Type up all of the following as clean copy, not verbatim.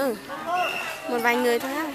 Ừ, một vài người thôi á.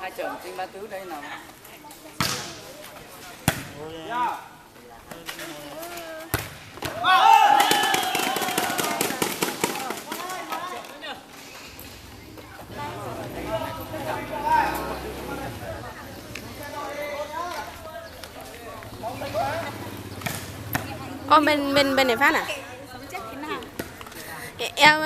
Hai trận trên ba tứ đây nào. Ô, bên này phát à? Em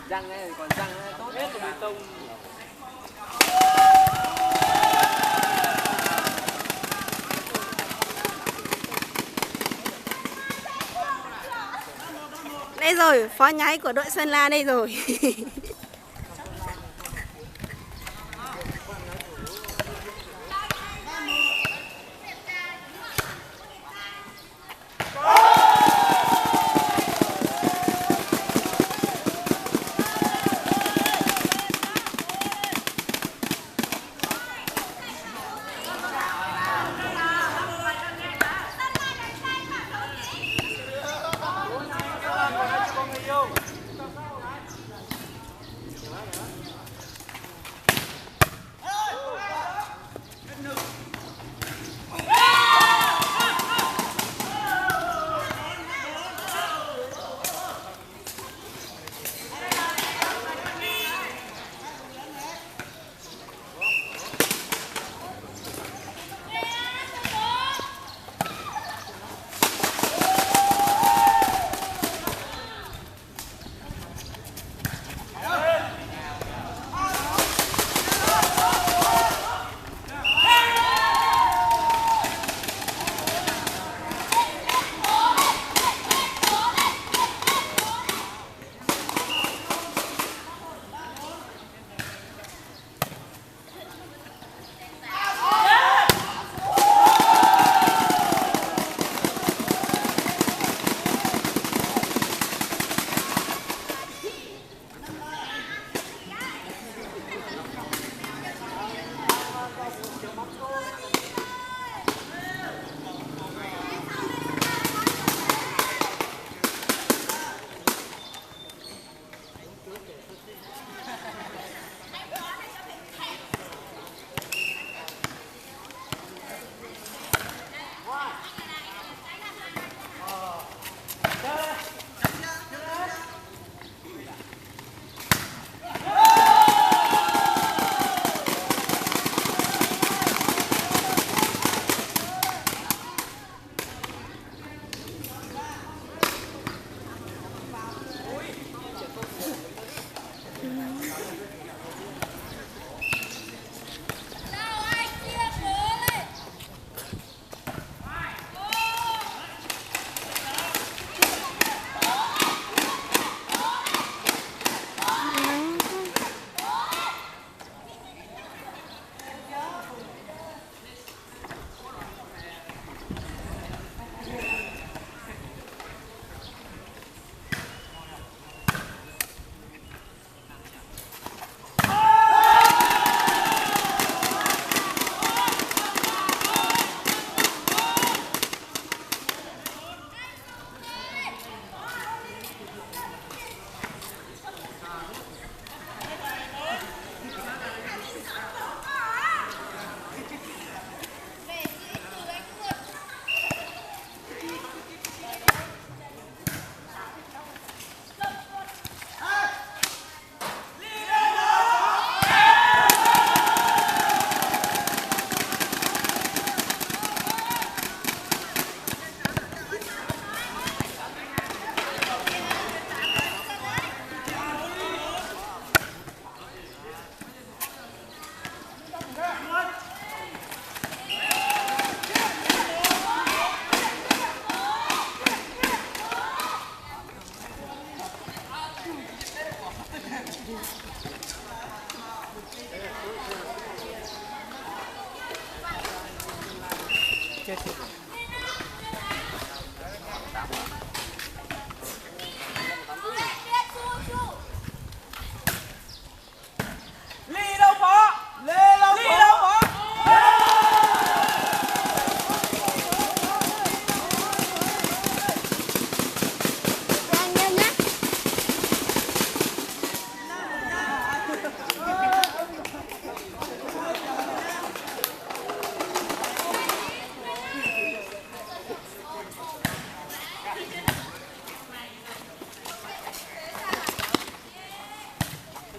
Răng này còn răng tốt hết rồi bê tông. đây rồi, phó nháy của đội Sơn La đây rồi.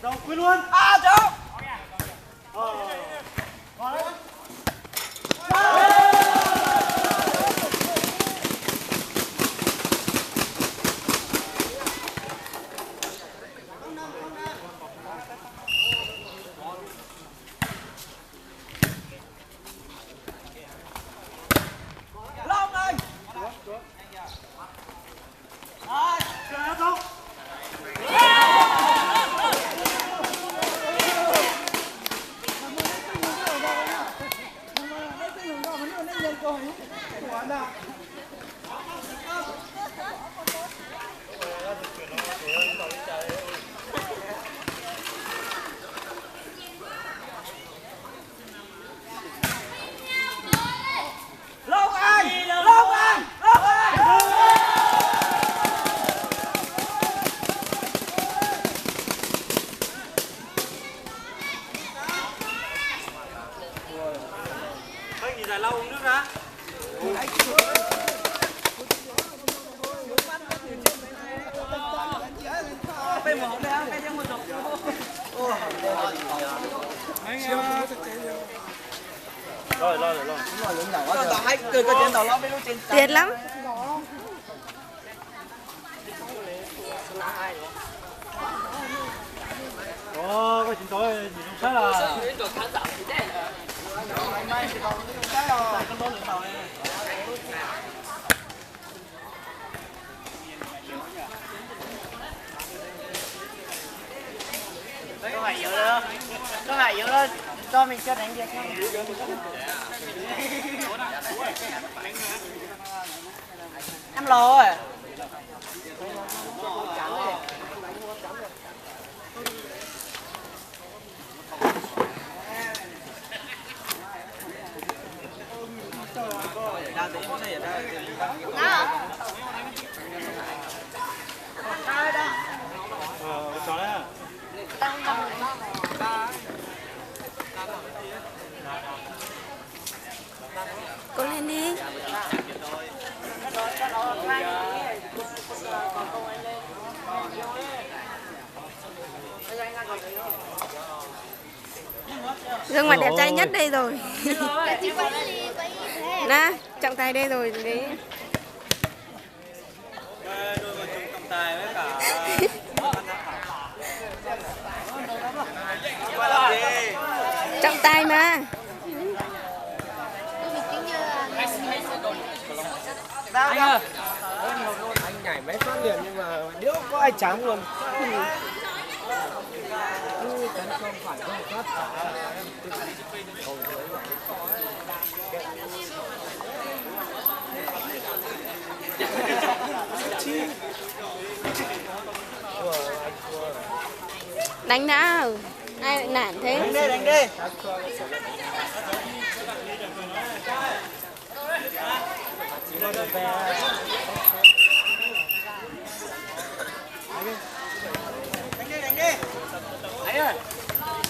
Đâu quyết luôn. À cháu. Long ơi. Chờ đâu. Long ơi. Long ơi. Long ơi. Anh nghỉ giải lâu uống nước đã. Bên một đây, bên một chục. Rồi. Tao hay cười cái trên tàu lo bên trên. Tuyệt lắm. Có chúng tôi nhìn không sát là. Có phải yếu đó cho mình chưa đánh được không? Em lo rồi. Chó đấy à? Cố lên đi. Gương mặt đẹp trai nhất đây rồi. Nè, trọng tài đây rồi đấy. Đôi vợ chồng trọng tài với cả Trọng tài mà. Anh ơi. Anh nhảy mấy phát liền nhưng mà đéo có ai chám luôn. Tấn công phải không phát. Đánh nào. Ai lại nản thế? Đánh đi, đánh đi. Đánh đi. Anh ơi.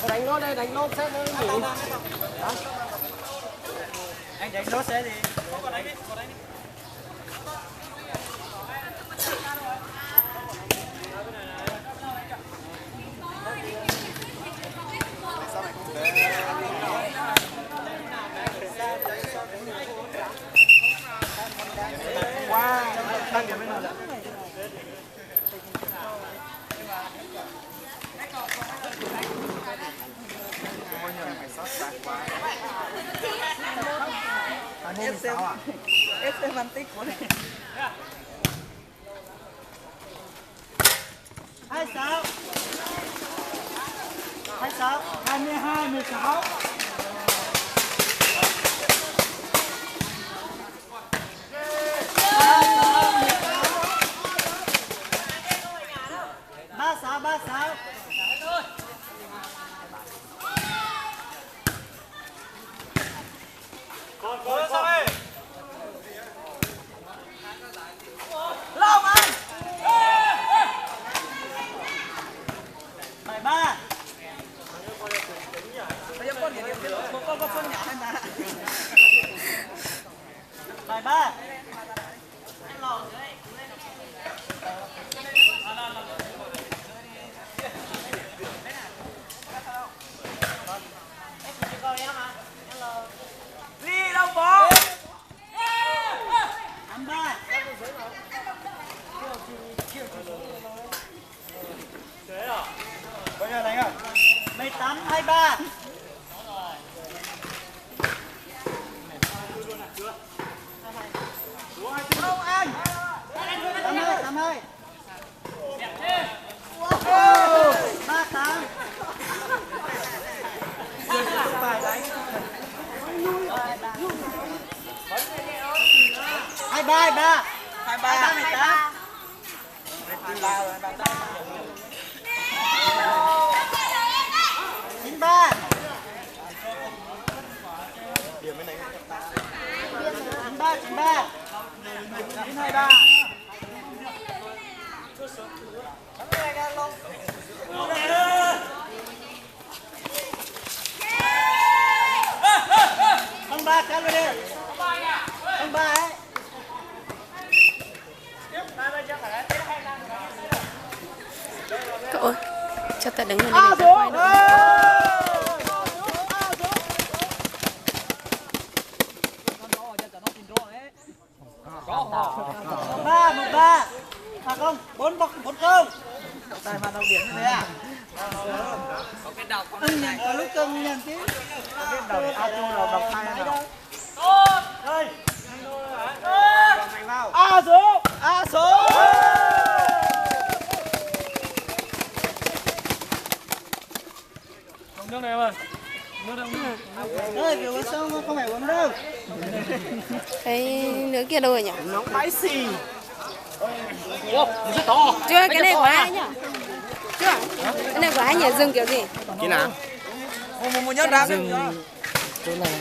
Đánh nốt đây, đánh nốt xét nữa nghỉ. Anh đánh nốt xét đi. Có đánh đi. Wow, đang điểm bên nào đấy? FC phân tích của này. 26 22 16. Ba sáu. Còn sao đây? Long ơi. 73. Bây giờ con điểm con có phân nhỏ hay mà. 73. 23. Không anh. 50. 38. Hai ba 18. Chín ba. Chín ba. 23. Không ba cái đi. Không ba ấy. Cậu ơi, cho ta đứng lên đây để ta quay được. Một ba. À không, 4 không. Tài mà đầu điểm như thế à? Có cái đầu con này. Có lúc cưng nhận chứ. Có biết đầu để auto đầu đọc hai nào. Đây. A số. Nước này em ơi. Nước đâu? Ơi, kiểu có sao không phải uống đâu. Cái nước kia đâu rồi nhỉ? Nó bãi xì. Chưa, cái này của ai nhỉ? Chưa, cái này của ai nhỉ? Dừng kiểu gì? Cái nào? Một nhớ đá. Chỗ này.